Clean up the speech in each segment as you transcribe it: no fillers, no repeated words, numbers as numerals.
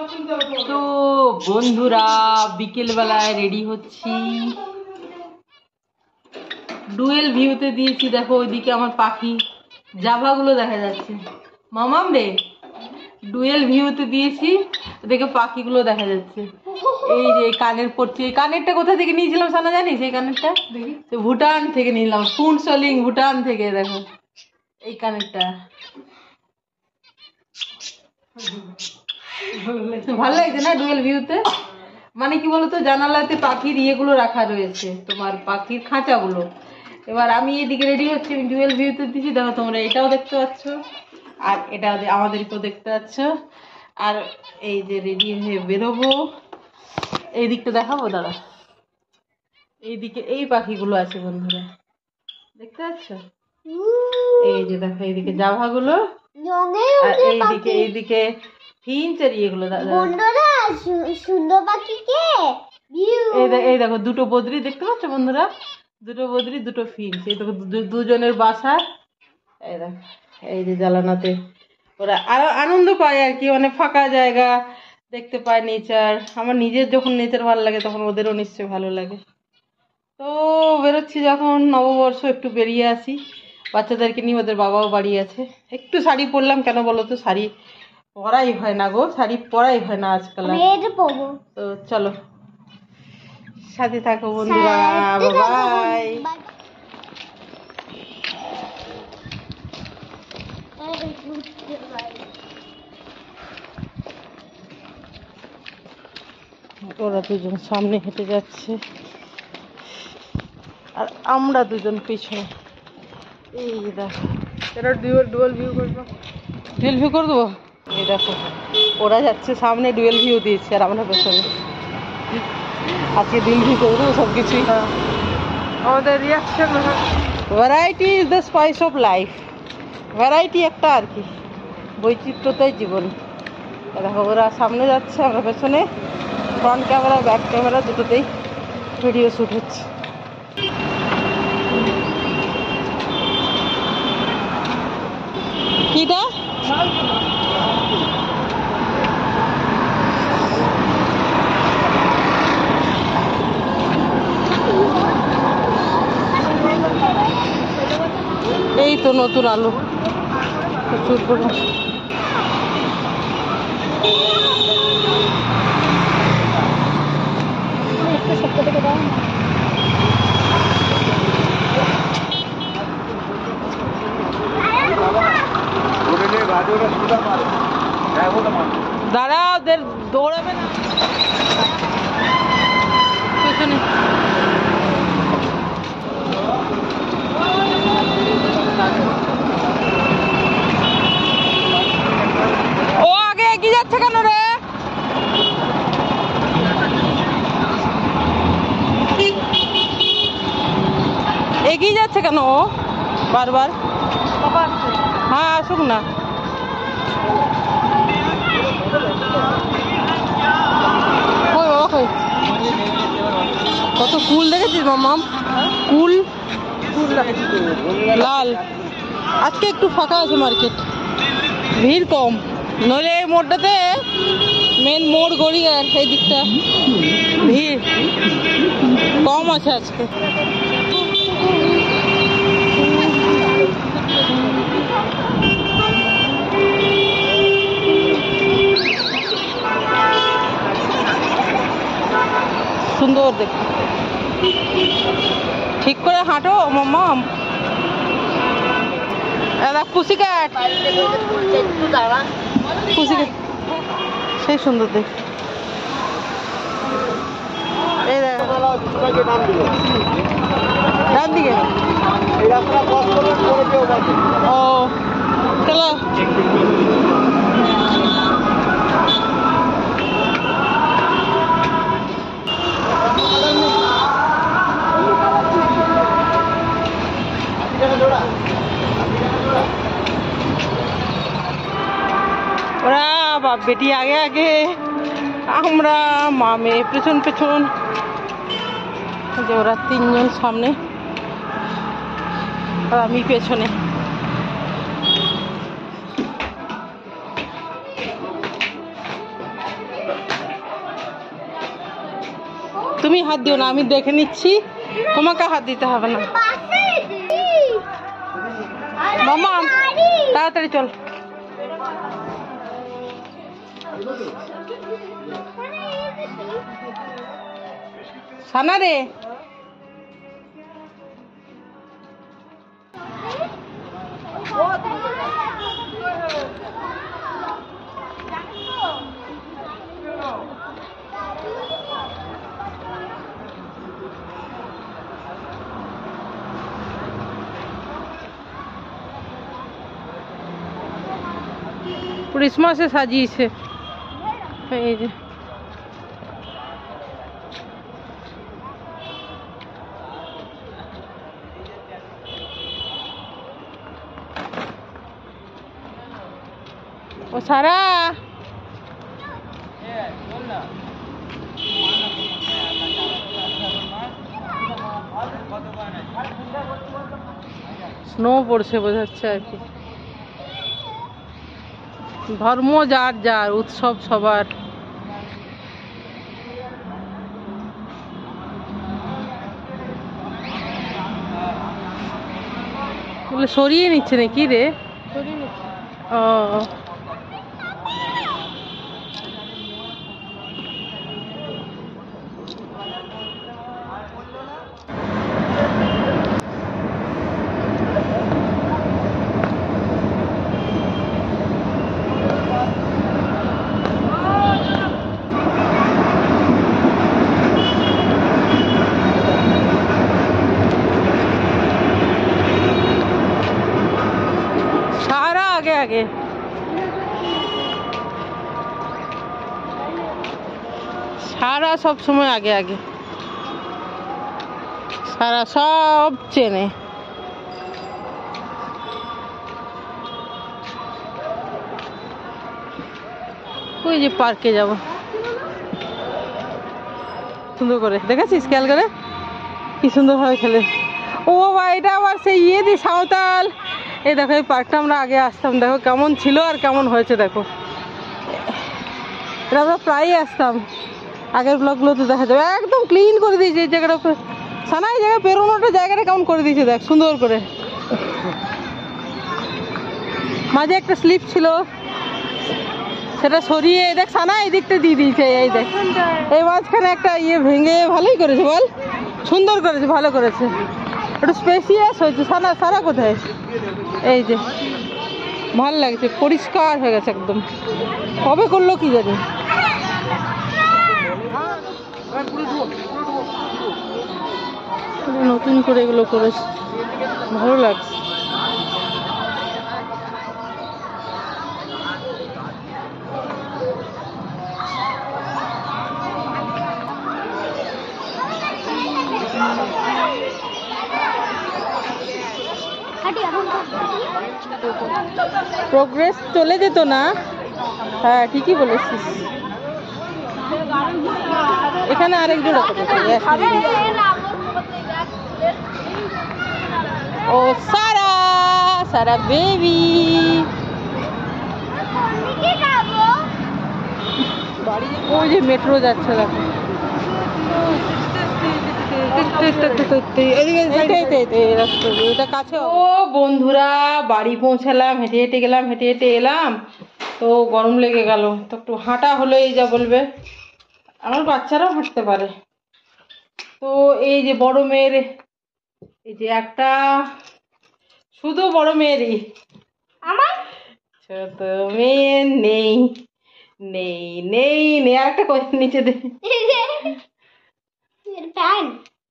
তো বন্ধুরা বিকেল বেলায় রেডি হচ্ছি, ডুয়েল ভিউতে দিয়েছি। দেখো ওইদিকে আমার পাখি জাভাগুলো দেখা যাচ্ছে। মামাম রে, ডুয়েল ভিউতে দিয়েছি, ওদিকে পাখিগুলো দেখা যাচ্ছে। এই যে কানের পড়ছি, এই কানেরটা কোথা থেকে নিয়েছিলাম সানা জানিস? এই কানেরটা ভুটান থেকে নিলাম, ফুন সোলিং ভুটান থেকে। দেখো এই কানেরটা ভালো লাগছে না ডুয়েল ভিউতে? মানে কি বলতো, জানালাতে পাখির ইয়েগুলো রাখা রয়েছে, তোমার পাখির খাঁচাগুলো। এবার আমি এদিকে রেডি হচ্ছি, আমি ডুয়েল ভিউতে দিচ্ছি। দেখো তোমরা এটাও দেখতে পাচ্ছ, আর এটা আমাদেরকেও দেখতে পাচ্ছ। আর এই যে রেডি হয়ে বেরোবো, এই দিকটা দেখাবো দাঁড়া। এইদিকে এই পাখিগুলো আছে বন্ধুরা, দেখতে পাচ্ছ? এই যে দেখো এইদিকে জাভাগুলো, আর এইদিকে ফিঞ্চ আর ইয়েগুলো। সুন্দর পাখিকে এই দেখো দুটো বদ্রি দেখতে পাচ্ছ বন্ধুরা, দুটো বদ্রি দুটো ফিঞ্চ। এই দেখো দুজনের বাসা। এই দেখো এই যে জালানাতে ওরা আরো আনন্দ পায় আর কি, মানে ফাঁকা জায়গা দেখতে পায়, নেচার। আমার নিজের যখন নেচার ভালো লাগে তখন ওদেরও নিশ্চয়ই ভালো লাগে। তো বেরোচ্ছি যখন, নববর্ষ একটু বেরিয়ে আসি বাচ্চাদেরকে নিয়ে। ওদের বাবাও বাড়ি আছে। একটু শাড়ি পরলাম, কেন বলো তো, শাড়ি পরাই হয় না গো, শাড়ি পরাই হয় না আজকাল। তো চলো সাথে থাকো বন্ধুরা, বাই। ওরা দুজন সামনে হেঁটে যাচ্ছে আর আমরা দুজন পিছনে। এই দেখো এটা ডুয়েল ভিউ করবো, ডুয়েল ভিউ করে দেবো। এই দেখো ওরা যাচ্ছে সামনে, ডুয়েল ভিউ দিয়েছে, আর আমরা পেছনে। আজকে ডুয়েল ভিউ করে দেবো সব কিছুই। আমাদের reaction, variety is the spice of life. Variety একটা আর কি, বৈচিত্র্যতাই জীবন। দেখো ওরা সামনে যাচ্ছে, আমরা পেছনে। ফ্রন্ট ক্যামেরা ব্যাক ক্যামেরা দুটোতেই ভিডিও শ্যুট হচ্ছে। কিটা এই তো নতুন আলু প্রচুর পরিমাণ। দাঁড়া, ওদের দৌড়াবে না পেছনে। ও আগে এগিয়ে যাচ্ছে কেন রে? এগিয়ে যাচ্ছে কেন ও বারবার? হ্যাঁ আসুক না। কত কুল দেখেছিস মামাম? কুল লাল। আজকে একটু ফাঁকা আছে মার্কেট, ভিড় কম। নইলে এই মোড়টাতে, মেন মোড় গড়িয়ার সেই দিকটা ভিড় কম আছে আজকে। সুন্দর দেখতে। ঠিক করে হাঁটো মাম্মাম। পুসিক্যাট, পুসিক্যাট সেই সুন্দর দেখতে। এই দেখো ডান দিকে। ও চলো। ওরা বাপ বেটি আগে আগে, আমরা মা মেয়ে পেছন পেছন। যে ওরা তিনজন সামনে আর আমি পেছনে। তুমি হাত দিও না, আমি দেখে নিচ্ছি, তোমাকে হাত দিতে হবে না। মামা তাড়াতাড়ি চল। সানা রে, ক্রিসমাসে সাজিয়েছে এই যে। ও সারা স্নো পড়ছে বোঝাচ্ছে আর কি। ধর্ম যার যার, উৎসব সবার। সরিয়ে নিচ্ছে নাকি রে? ও সারা আগে আগে। সারা সব সময় আগে আগে, সারা সব চেনে। ওই যে পার্কে যাব, সুন্দর করে দেখেছিস, খেয়াল করে কি সুন্দর ভাবে খেলে। ও বাবা, এটা আবার সেই ইয়ে দি সাঁওতাল। এই দেখো এই পার্কটা আমরা আগে আসতাম, দেখো কেমন ছিল আর কেমন হয়েছে দেখো। এটা আমরা প্রায়ই আসতাম, আগের ব্লগগুলোতে দেখা যাবে। একদম ক্লিন করে দিয়েছে এই জায়গাটা। সানা এই জায়গায় বেরোনোটা জায়গাটা কেমন করে দিয়েছে দেখ, সুন্দর করে। মাঝে একটা স্লিপ ছিল, সেটা সরিয়ে দেখ সানা এই দিকটা দিয়ে দিয়েছে। এই দেখ এই মাঝখানে একটা ইয়ে ভেঙে ভালোই করেছে বল, সুন্দর করেছে, ভালো করেছে, একটু স্পেসিয়াস হয়েছে। সানা সারা কোথায়? এই যে ভাল লাগছে, পরিষ্কার হয়ে গেছে একদম। কবে করলো কি জানি। নতুন করে এগুলো করেছে, ভালো লাগছে। প্রোগ্রেস চলে যেত না। হ্যাঁ ঠিকই বলেছিস। এখানে আরেক জোড়া করেছে। ও সারা, সারা বেবি ওই যে মেট্রো যাচ্ছে দেখো। এটা কাছে। ও বন্ধুরা, বাড়ি পৌঁছালাম, হেঁটে হেঁটে গেলাম, হেঁটে হেঁটে এলাম, তো গরম লেগে গেল, তো একটু হাঁটা হলো। এই যা বলবে, আমার বাচ্চারাও হাঁটতে পারে। তো এই যে বড় মেয়ের, এই যে একটা শুধু বড় মেয়েরই, আমার ছোট মেয়ের নেই নেই নেই নেই। আর একটা নিচে দে।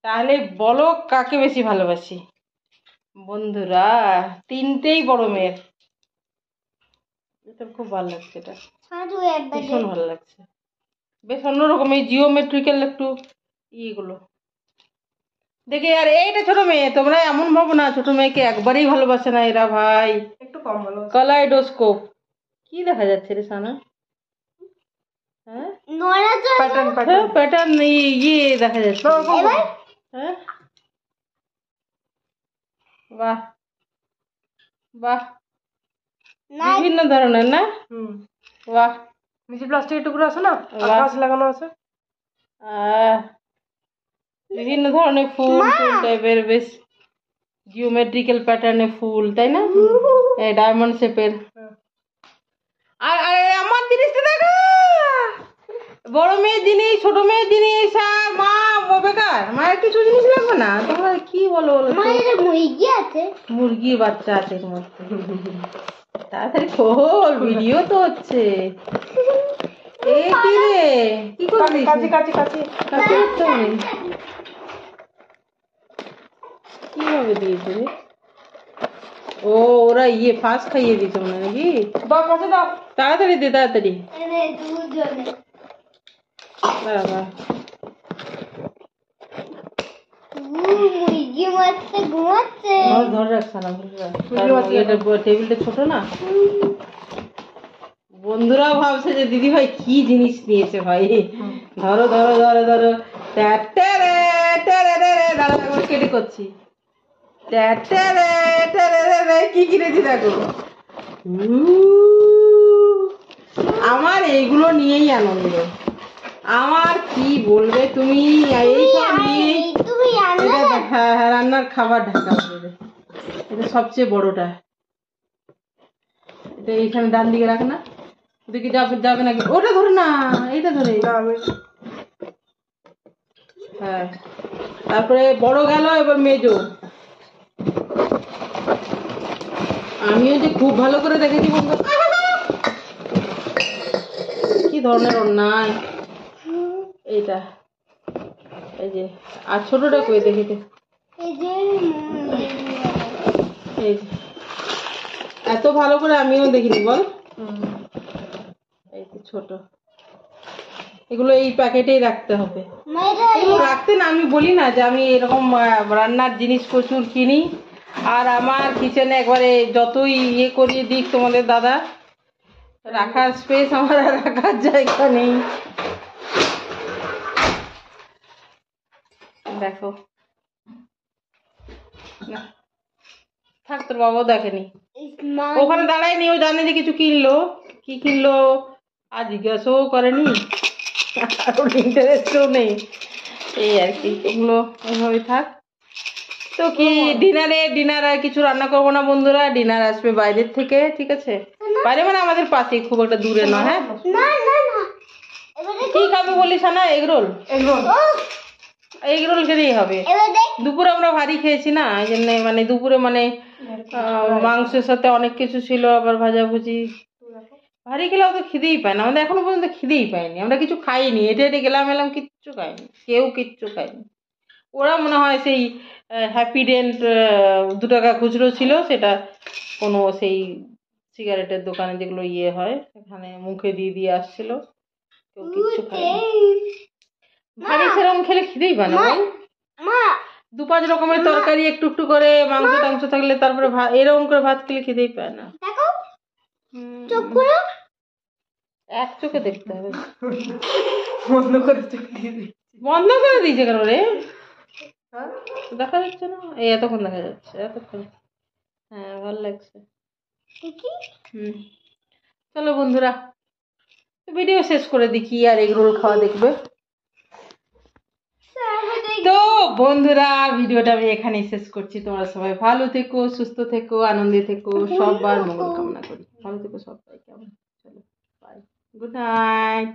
তাহলে বলো কাকে বেশি ভালোবাসি বন্ধুরা? তিনটেই বড় মেয়ের। এটা খুব ভালো লাগছে, এটা ভীষণ ভালো লাগছে, বেশ অন্যরকম। এই জিওমেট্রিক্যাল একটু ইয়েগুলো দেখে। আর এইটা ছোট মেয়ে, তোমরা এমন ভাবো না ছোট মেয়েকে একবারেই ভালোবাসে না এরা, ভাই একটু কম ভালো। কালাইডোস্কোপ কি দেখা যাচ্ছে রে সানা? হ্যাঁ প্যাটার্ন ইয়ে দেখা যাচ্ছে। হ্যাঁ বাহ বাহ, বিভিন্ন ধরনের না? বাহ, নিচে প্লাস্টিকের টুকরো আছে না, গাছ লাগানো আছে। বিভিন্ন ধরনের ফুল ফুল টাইপের বেশ জিওমেট্রিক্যাল প্যাটার্নে ফুল, তাই না? এই ডায়মন্ড শেপের। আর আর আমার জিনিসটা দেখো, বড় মেয়ের জিনিস, ছোট মেয়ের জিনিস, আর মা বেকার, মায়ের কিছু জিনিস লাগবে না। তোমরা কি বলো বলো তো? মুরগি আছে, মুরগির বাচ্চা আছে তোমার। তাড়াতাড়ি খোল, ভিডিও তো হচ্ছে। এ কি রে, কি করছিস? কাছে কাছে কাছে কাছে করতে হবে। কিভাবে দিয়েছে রে? ও ওরা ইয়ে ফাঁস খাইয়ে দিয়েছে মনে হয় নাকি? দাও কাছে দাও, তাড়াতাড়ি দে তাড়াতাড়ি। বাবা মুরগি মারতে ঘুমাচ্ছে। ধরে রাখ সালা, টেবিলটা ছোট না। বন্ধুরাও ভাবছে যে দিদি ভাই কি জিনিস নিয়েছে ভাই। ধরো ধরো ধরো ধরো, দাঁড়া কেটে করছি। কি কিনেছি দেখো। আমার এইগুলো নিয়েই আনন্দ, আমার কি বলবে তুমি। এই সব নিয়ে হ্যাঁ হ্যাঁ রান্নার খাবার ঢাকা হবে। এটা সবচেয়ে বড়টা, এটা এইখানে ডান দিকে রাখ না, ওদিকে যাবে যাবে নাকি? ওটা ধরে না, এইটা ধরে। হ্যাঁ তারপরে বড় গেল, এবার মেজো। আমিও যে খুব ভালো করে দেখেছি বন্ধু, কি ধরনের অন্যায় এইটা। এই যে আর ছোটটা কই দেখেছে, এই যে এত ভালো করে আমিও দেখিনি বল। এই যে ছোট, এগুলো এই প্যাকেটেই রাখতে হবে। এগুলো রাখতে না, আমি বলি না যে আমি এরকম রান্নার জিনিস প্রচুর কিনি, আর আমার কিচেনে একবারে যতই ইয়ে করিয়ে দিক তোমাদের দাদা, রাখার স্পেস আমার আর রাখার জায়গা নেই। দেখো না, থাক, তোর বাবাও দেখেনি, ওখানে দাঁড়ায়নি, ও জানে যে কিছু কিনলো, কি কিনলো আর জিজ্ঞাসাও করেনি, আর ওর ইন্টারেস্টও নেই। এই আর কি, এগুলো ওইভাবে থাক। তো কি ডিনার আর কিছু রান্না করবো না বন্ধুরা, ডিনার আসবে বাইরের থেকে, ঠিক আছে? বাইরে মানে আমাদের পাশে, খুব একটা দূরে নয়। হ্যাঁ কি খাবে বলিস না? এগরোল, এগরোল খেলেই হবে। দুপুরে আমরা ভারী খেয়েছি না, এই জন্য মানে দুপুরে মানে মাংসের সাথে অনেক কিছু ছিল, আবার ভাজাভুজি। ভারী খেলে অত খিদেই পায় না, আমাদের এখনো পর্যন্ত খিদেই পায়নি, আমরা কিছু খাইনি, হেঁটে হেঁটে গেলাম এলাম, কিচ্ছু খাইনি, কেউ কিচ্ছু খাইনি। ওরা মনে হয় সেই হ্যাপিডেন্ট 2 টাকা খুচরো ছিল, সেটা কোনো সেই সিগারেটের দোকানে যেগুলো ইয়ে হয় সেখানে মুখে দিয়ে দিয়ে আসছিল, কেউ কিচ্ছু খায়নি। ভারী সেরকম খেলে খিদেই পায় না। 2-5 রকমের তরকারি, একটু একটু করে মাংস টাংস থাকলে, তারপরে এরকম করে ভাত খেলে খিদেই পায় না। এক চোখে দেখতে হবে, বন্ধ করে দিয়েছে কেন রে? দেখা যাচ্ছে না? এই এতক্ষণ দেখা যাচ্ছে, এতক্ষণ। হ্যাঁ ভালো লাগছে। চলো বন্ধুরা, ভিডিও শেষ করে দেখি, আর এগরোল খাওয়া দেখবে। তো বন্ধুরা ভিডিওটা আমি এখানেই শেষ করছি। তোমরা সবাই ভালো থেকো, সুস্থ থেকো, আনন্দে থেকো, সবার মঙ্গল কামনা করি। ভালো থেকো সবাই, কেমন? চলো বাই, গুড নাইট।